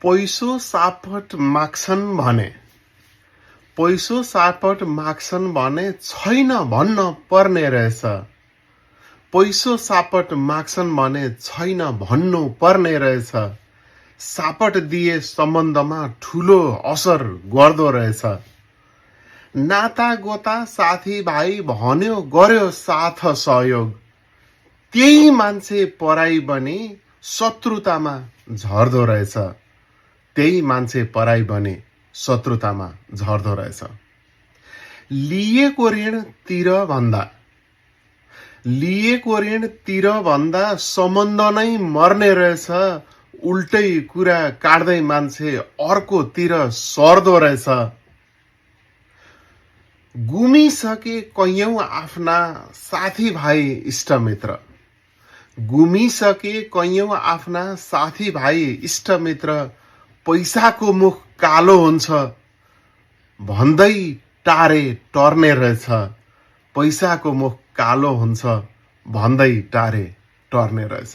पैसो सापट माग्छन् भने पैसो सापट माग्छन् भने छैन भन्न पर्ने रहेछ। पैसो सापट माग्छन् भने छैन भन्नु पर्ने रहेछ। सापट दिए सम्बन्धमा ठूलो असर गर्दो रहेछ। नाता गोता साथी भाइ भन्यो गर्यो साथ सहयोग, त्यही मान्छे पराई बनी शत्रुतामा झर्दो रहेछ। त्यही मान्छे पराई बनी शत्रुतामा झर्दो रहेछ। लिएको ऋण तिर भन्दा सम्बन्ध नै मर्ने रहेछ। उल्टै कुरा काट्दै मान्छे अर्कोतिर सर्दो रहेछ। गुमिसके कैयौं आफ्ना साथीभाइ इष्टमित्र, गुमिसके कैयौं आफ्ना साथीभाइ इष्टमित्र, पैसाको मुख कालो हुन्छ भन्दै टारे टर्ने रहेछ। पैसाको मुख कालो हुन्छ भन्दै टारे टर्ने रहेछ।